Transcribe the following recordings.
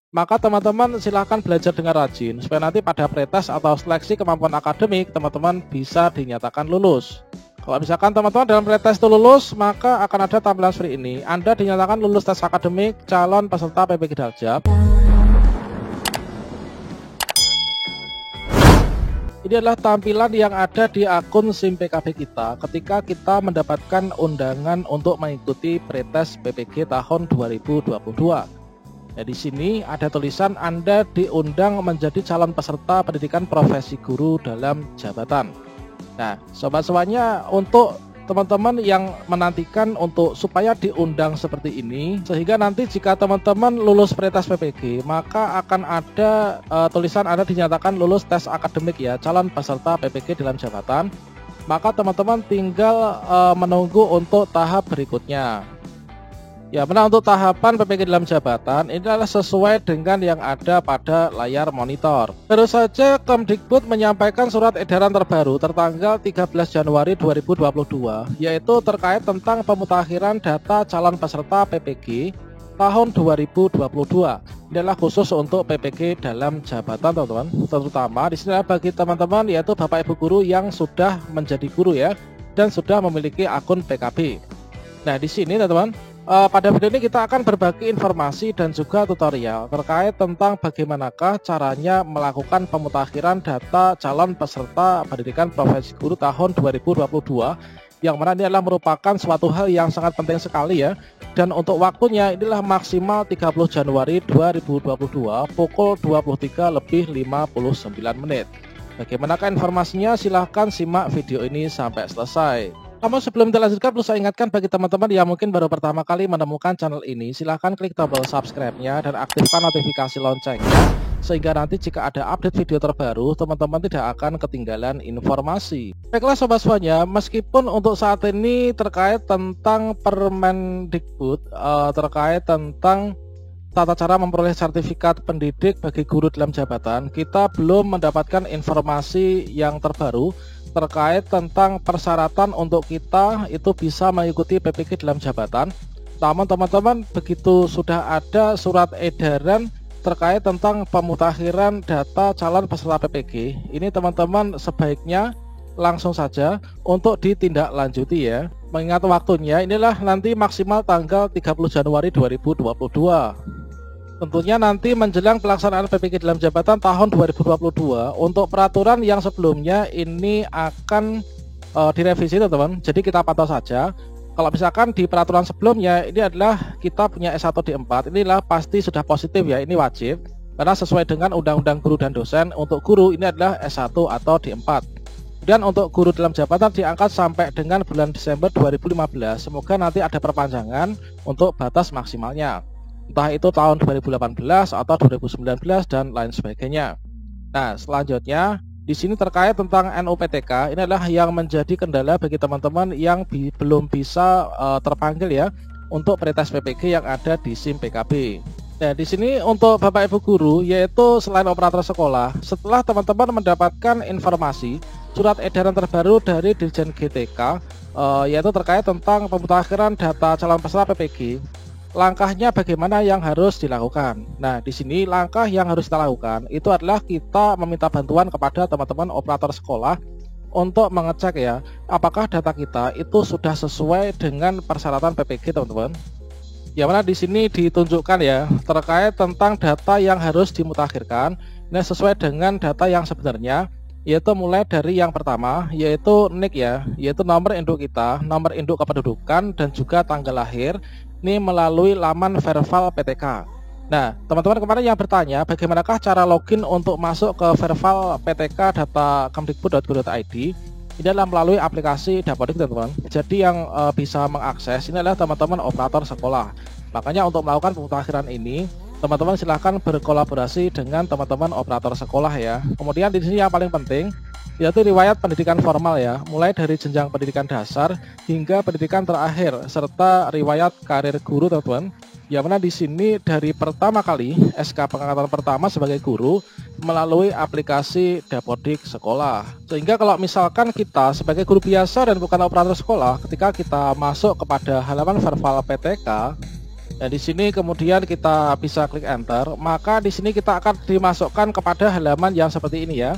maka teman-teman silahkan belajar dengan rajin supaya nanti pada pretest atau seleksi kemampuan akademik teman-teman bisa dinyatakan lulus. Kalau misalkan teman-teman dalam pretest itu lulus, maka akan ada tampilan seperti ini. Anda dinyatakan lulus tes akademik calon peserta PPG Daljab. Ini adalah tampilan yang ada di akun SIM PKB kita ketika kita mendapatkan undangan untuk mengikuti pretest PPG tahun 2022. Nah, di sini ada tulisan Anda diundang menjadi calon peserta pendidikan profesi guru dalam jabatan. Nah, sobat-sobatnya, untuk teman-teman yang menantikan untuk supaya diundang seperti ini, sehingga nanti jika teman-teman lulus pretest PPG, maka akan ada tulisan Anda dinyatakan lulus tes akademik ya, calon peserta PPG dalam jabatan. Maka teman-teman tinggal menunggu untuk tahap berikutnya. Ya, benar, untuk tahapan PPG dalam jabatan ini adalah sesuai dengan yang ada pada layar monitor. Baru saja Kemdikbud menyampaikan surat edaran terbaru tertanggal 13 Januari 2022, yaitu terkait tentang pemutakhiran data calon peserta PPG tahun 2022. Ini adalah khusus untuk PPG dalam jabatan, teman-teman. Terutama di sini bagi teman-teman yaitu Bapak Ibu guru yang sudah menjadi guru ya dan sudah memiliki akun PKB. Nah, di sini teman-teman, pada video ini kita akan berbagi informasi dan juga tutorial terkait tentang bagaimanakah caranya melakukan pemutakhiran data calon peserta pendidikan profesi guru tahun 2022, yang mana ini adalah merupakan suatu hal yang sangat penting sekali ya. Dan untuk waktunya inilah maksimal 30 Januari 2022 pukul 23:59. Bagaimanakah informasinya? Silahkan simak video ini sampai selesai. Namun sebelum dilanjutkan, perlu saya ingatkan bagi teman-teman yang mungkin baru pertama kali menemukan channel ini, silahkan klik tombol subscribe-nya dan aktifkan notifikasi loncengnya, sehingga nanti jika ada update video terbaru, teman-teman tidak akan ketinggalan informasi. Baiklah sobat semuanya, meskipun untuk saat ini terkait tentang Permendikbud, terkait tentang tata cara memperoleh sertifikat pendidik bagi guru dalam jabatan, kita belum mendapatkan informasi yang terbaru terkait tentang persyaratan untuk kita itu bisa mengikuti PPG dalam jabatan. Namun teman-teman, begitu sudah ada surat edaran terkait tentang pemutakhiran data calon peserta PPG, ini teman-teman sebaiknya langsung saja untuk ditindaklanjuti ya. Mengingat waktunya inilah nanti maksimal tanggal 30 Januari 2022. Tentunya nanti menjelang pelaksanaan PPG dalam jabatan tahun 2022, untuk peraturan yang sebelumnya ini akan direvisi teman-teman. Jadi kita pantau saja. Kalau misalkan di peraturan sebelumnya ini adalah kita punya S1 D4, inilah pasti sudah positif ya, ini wajib. Karena sesuai dengan Undang-Undang Guru dan Dosen, untuk guru ini adalah S1 atau D4. Dan untuk guru dalam jabatan diangkat sampai dengan bulan Desember 2015. Semoga nanti ada perpanjangan untuk batas maksimalnya, entah itu tahun 2018 atau 2019 dan lain sebagainya. Nah, selanjutnya di sini terkait tentang NUPTK, ini adalah yang menjadi kendala bagi teman-teman yang belum bisa terpanggil ya untuk pretest PPG yang ada di SIM PKB. Nah, di sini untuk Bapak Ibu guru, yaitu selain operator sekolah, setelah teman-teman mendapatkan informasi surat edaran terbaru dari Dirjen GTK, yaitu terkait tentang pemutakhiran data calon peserta PPG, langkahnya bagaimana yang harus dilakukan. Nah, di sini langkah yang harus kita lakukan itu adalah kita meminta bantuan kepada teman-teman operator sekolah untuk mengecek ya, apakah data kita itu sudah sesuai dengan persyaratan PPG, teman-teman. Yang mana di sini ditunjukkan ya terkait tentang data yang harus dimutakhirkan. Nah, sesuai dengan data yang sebenarnya, yaitu mulai dari yang pertama yaitu NIK ya, yaitu nomor induk kita, nomor induk kependudukan dan juga tanggal lahir. Ini melalui laman Verval PTK. Nah, teman-teman kemarin yang bertanya bagaimanakah cara login untuk masuk ke Verval PTK data kemdikbud.go.id, ini adalah melalui aplikasi Dapodik, teman-teman. Jadi yang bisa mengakses ini adalah teman-teman operator sekolah. Makanya untuk melakukan pemutakhiran ini, teman-teman silahkan berkolaborasi dengan teman-teman operator sekolah ya. Kemudian di sini yang paling penting yaitu riwayat pendidikan formal ya, mulai dari jenjang pendidikan dasar hingga pendidikan terakhir, serta riwayat karir guru, teman-teman. Yang mana di sini dari pertama kali SK pengangkatan pertama sebagai guru melalui aplikasi Dapodik sekolah. Sehingga kalau misalkan kita sebagai guru biasa dan bukan operator sekolah, ketika kita masuk kepada halaman Verval PTK, Nah, di sini kemudian kita bisa klik enter, maka di sini kita akan dimasukkan kepada halaman yang seperti ini ya.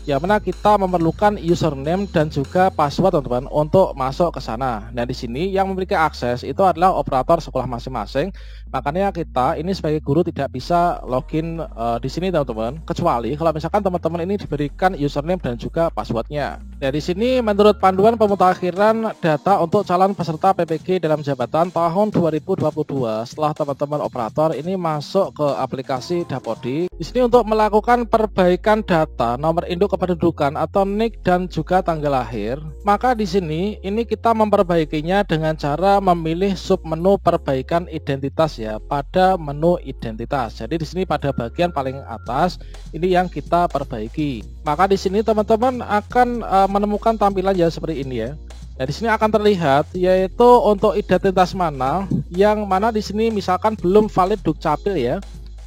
Yang mana kita memerlukan username dan juga password teman-teman untuk masuk ke sana. Nah, di sini yang memiliki akses itu adalah operator sekolah masing-masing. Makanya kita ini sebagai guru tidak bisa login di sini teman-teman, kecuali kalau misalkan teman-teman ini diberikan username dan juga passwordnya. Nah, di sini menurut panduan pemutakhiran data untuk calon peserta PPG dalam jabatan tahun 2022, setelah teman-teman operator ini masuk ke aplikasi Dapodik, di sini untuk melakukan perbaikan data nomor induk kependudukan atau NIK dan juga tanggal lahir, maka di sini ini kita memperbaikinya dengan cara memilih submenu perbaikan identitas ya pada menu identitas. Jadi di sini pada bagian paling atas ini yang kita perbaiki. Maka di sini teman-teman akan menemukan tampilan ya seperti ini ya. Nah, di sini akan terlihat yaitu untuk identitas mana yang mana di sini misalkan belum valid Dukcapil ya.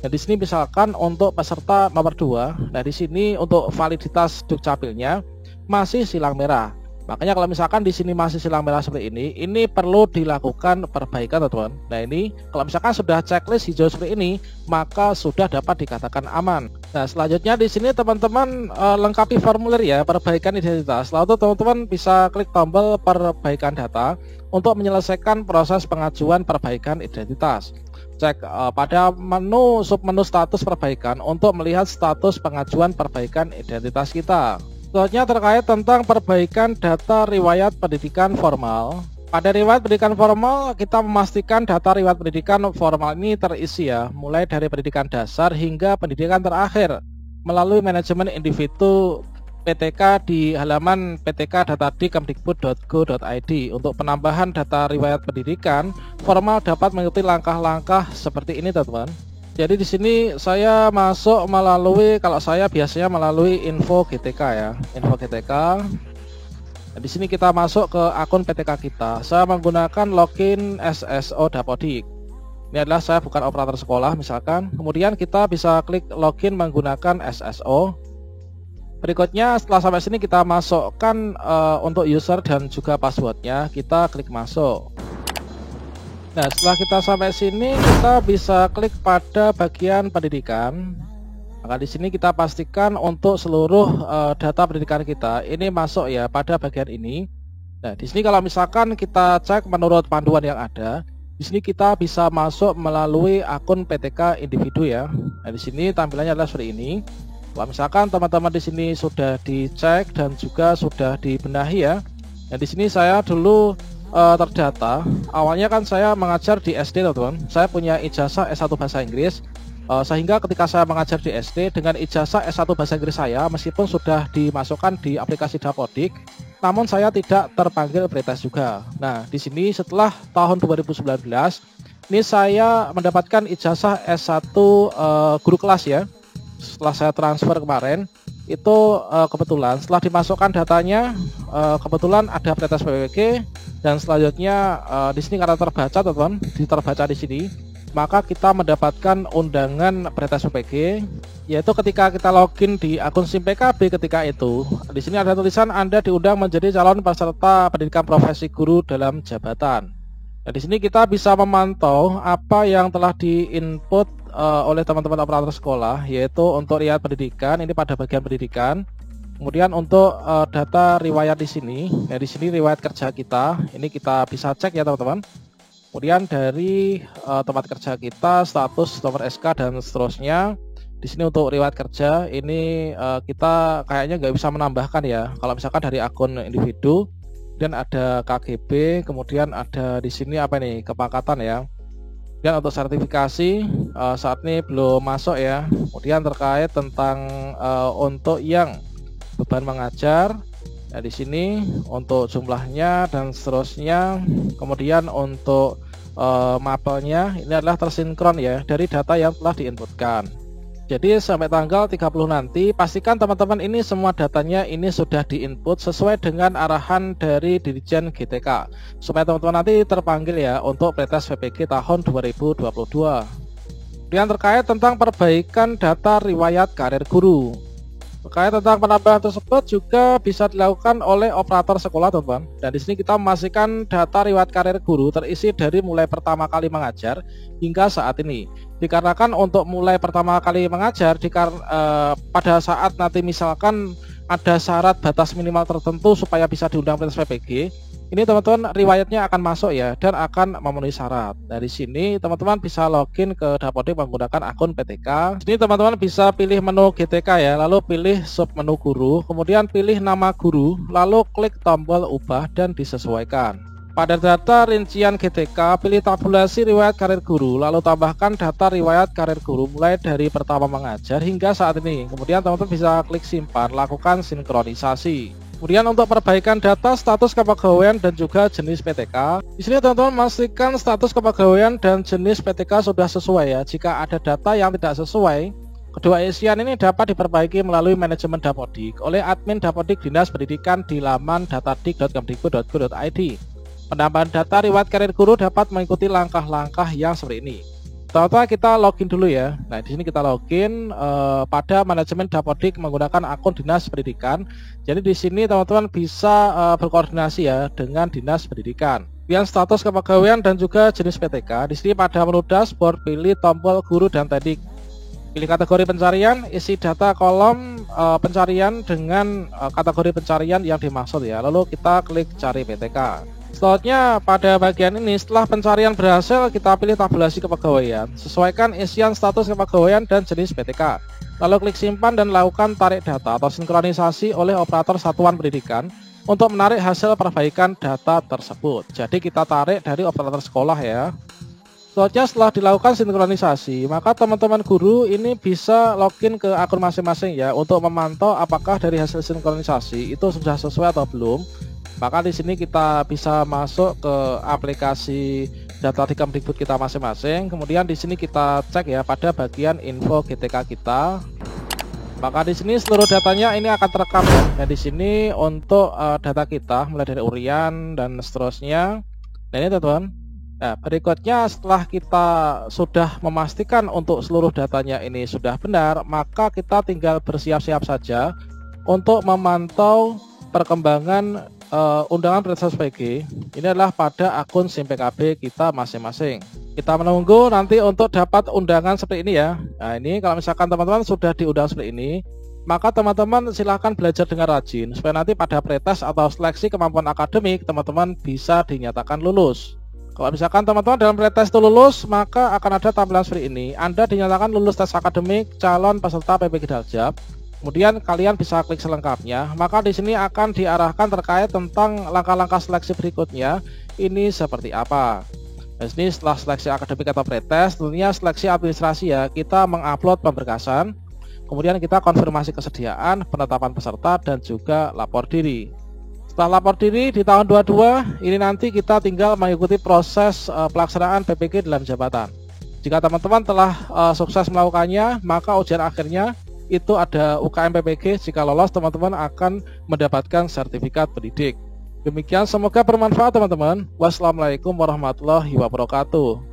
Nah, di sini misalkan untuk peserta nomor 2, nah di sini untuk validitas Dukcapilnya masih silang merah. Makanya kalau misalkan di sini masih silang merah seperti ini perlu dilakukan perbaikan teman-teman. Nah, ini kalau misalkan sudah checklist hijau seperti ini, maka sudah dapat dikatakan aman. Nah, selanjutnya di sini teman-teman lengkapi formulir ya perbaikan identitas. Lalu teman-teman bisa klik tombol perbaikan data untuk menyelesaikan proses pengajuan perbaikan identitas. Cek pada menu submenu status perbaikan untuk melihat status pengajuan perbaikan identitas kita. Selanjutnya terkait tentang perbaikan data riwayat pendidikan formal. Pada riwayat pendidikan formal kita memastikan data riwayat pendidikan formal ini terisi ya, mulai dari pendidikan dasar hingga pendidikan terakhir melalui manajemen individu PTK di halaman ptk.data.kemdikbud.go.id. Untuk penambahan data riwayat pendidikan formal dapat mengikuti langkah-langkah seperti ini teman-teman. Jadi di sini saya masuk melalui, kalau saya biasanya melalui info GTK ya, info GTK. Nah, di sini kita masuk ke akun PTK kita. Saya menggunakan login SSO Dapodik. Ini adalah saya bukan operator sekolah misalkan. Kemudian kita bisa klik login menggunakan SSO. Berikutnya setelah sampai sini kita masukkan untuk user dan juga passwordnya, kita klik masuk. Nah, setelah kita sampai sini kita bisa klik pada bagian pendidikan. Maka di sini kita pastikan untuk seluruh data pendidikan kita ini masuk ya pada bagian ini. Nah, di sini kalau misalkan kita cek menurut panduan yang ada, di sini kita bisa masuk melalui akun PTK individu ya. Nah, di sini tampilannya adalah seperti ini. Kalau misalkan teman-teman di sini sudah dicek dan juga sudah dibenahi ya. Nah, di sini saya dulu terdata. Awalnya kan saya mengajar di SD teman-teman. Saya punya ijazah S1 bahasa Inggris. Sehingga ketika saya mengajar di SD dengan ijazah S1 bahasa Inggris saya, meskipun sudah dimasukkan di aplikasi Dapodik, namun saya tidak terpanggil pretest juga. Nah, di sini setelah tahun 2019, ini saya mendapatkan ijazah S1 guru kelas ya. Setelah saya transfer kemarin, itu kebetulan setelah dimasukkan datanya, kebetulan ada pretest PPG. Dan selanjutnya di sini karena terbaca teman-teman, terbaca di sini, maka kita mendapatkan undangan pretest PPG, yaitu ketika kita login di akun SIM PKB ketika itu. Di sini ada tulisan Anda diundang menjadi calon peserta pendidikan profesi guru dalam jabatan. Nah, di sini kita bisa memantau apa yang telah diinput oleh teman-teman operator sekolah, yaitu untuk riwayat pendidikan ini pada bagian pendidikan. Kemudian untuk data riwayat di sini, ya di sini riwayat kerja kita, ini kita bisa cek ya teman-teman. Kemudian dari tempat kerja kita, status nomor SK dan seterusnya. Di sini untuk riwayat kerja ini kita kayaknya nggak bisa menambahkan ya. Kalau misalkan dari akun individu, dan ada KGB, kemudian ada di sini apa nih kepangkatan ya. Dan untuk sertifikasi saat ini belum masuk ya. Kemudian terkait tentang untuk yang beban mengajar, nah di sini untuk jumlahnya dan seterusnya. Kemudian untuk mapelnya ini adalah tersinkron ya dari data yang telah diinputkan. Jadi sampai tanggal 30 nanti pastikan teman-teman ini semua datanya ini sudah diinput sesuai dengan arahan dari Dirjen GTK, supaya teman-teman nanti terpanggil ya untuk pretest PPG tahun 2022. Kemudian terkait tentang perbaikan data riwayat karir guru. Terkait tentang penambahan tersebut juga bisa dilakukan oleh operator sekolah, teman-teman. Dan di sini kita memastikan data riwayat karir guru terisi dari mulai pertama kali mengajar hingga saat ini. Dikarenakan untuk mulai pertama kali mengajar, pada saat nanti misalkan ada syarat batas minimal tertentu supaya bisa diundang Perintis PPG, ini teman-teman riwayatnya akan masuk ya dan akan memenuhi syarat. Dari sini teman-teman bisa login ke Dapodik menggunakan akun PTK. Sini teman-teman bisa pilih menu GTK ya, lalu pilih sub menu guru, kemudian pilih nama guru, lalu klik tombol ubah dan disesuaikan. Pada data rincian GTK, pilih tabulasi riwayat karir guru, lalu tambahkan data riwayat karir guru mulai dari pertama mengajar hingga saat ini. Kemudian teman-teman bisa klik simpan, lakukan sinkronisasi. Kemudian untuk perbaikan data status kepegawaian dan juga jenis PTK, di sini teman-teman memastikan status kepegawaian dan jenis PTK sudah sesuai ya. Jika ada data yang tidak sesuai, kedua isian ini dapat diperbaiki melalui manajemen Dapodik oleh admin Dapodik Dinas Pendidikan di laman datadik.kemdikbud.go.id. Penambahan data riwayat karir guru dapat mengikuti langkah-langkah yang seperti ini. Pertama kita login dulu ya. Nah di sini kita login pada manajemen Dapodik menggunakan akun Dinas Pendidikan. Jadi di sini teman-teman bisa berkoordinasi ya dengan Dinas Pendidikan. Kemudian status kepegawaian dan juga jenis PTK. Di sini pada menu dashboard pilih tombol guru dan teknik. Pilih kategori pencarian, isi data kolom pencarian dengan kategori pencarian yang dimaksud ya. Lalu kita klik cari PTK. Selanjutnya pada bagian ini setelah pencarian berhasil kita pilih tabulasi kepegawaian. Sesuaikan isian status kepegawaian dan jenis PTK. Lalu klik simpan dan lakukan tarik data atau sinkronisasi oleh operator satuan pendidikan untuk menarik hasil perbaikan data tersebut. Jadi kita tarik dari operator sekolah ya. Selanjutnya setelah dilakukan sinkronisasi, maka teman-teman guru ini bisa login ke akun masing-masing ya untuk memantau apakah dari hasil sinkronisasi itu sudah sesuai atau belum. Maka di sini kita bisa masuk ke aplikasi data di Kemdikbud kita masing-masing. Kemudian di sini kita cek ya pada bagian info GTK kita. Maka di sini seluruh datanya ini akan terekam ya. Dan di sini untuk data kita mulai dari urian dan seterusnya. Nah ini teman-teman. Nah berikutnya setelah kita sudah memastikan untuk seluruh datanya ini sudah benar, maka kita tinggal bersiap-siap saja untuk memantau perkembangan undangan Perintis PPG. Ini adalah pada akun SIM PKB kita masing-masing. Kita menunggu nanti untuk dapat undangan seperti ini ya. Nah ini kalau misalkan teman-teman sudah diundang seperti ini, maka teman-teman silahkan belajar dengan rajin supaya nanti pada pretest atau seleksi kemampuan akademik teman-teman bisa dinyatakan lulus. Kalau misalkan teman-teman dalam pretest itu lulus, maka akan ada tampilan seperti ini. Anda dinyatakan lulus tes akademik calon peserta PPG Daljab. Kemudian kalian bisa klik selengkapnya. Maka di sini akan diarahkan terkait tentang langkah-langkah seleksi berikutnya. Ini seperti apa? Nah, ini setelah seleksi akademik atau pretest, tentunya seleksi administrasi ya. Kita mengupload pemberkasan. Kemudian kita konfirmasi kesediaan, penetapan peserta dan juga lapor diri. Setelah lapor diri di tahun 22, ini nanti kita tinggal mengikuti proses pelaksanaan PPG dalam jabatan. Jika teman-teman telah sukses melakukannya, maka ujian akhirnya itu ada UKM PPG. Jika lolos teman-teman akan mendapatkan sertifikat pendidik. Demikian, semoga bermanfaat teman-teman. Wassalamualaikum warahmatullahi wabarakatuh.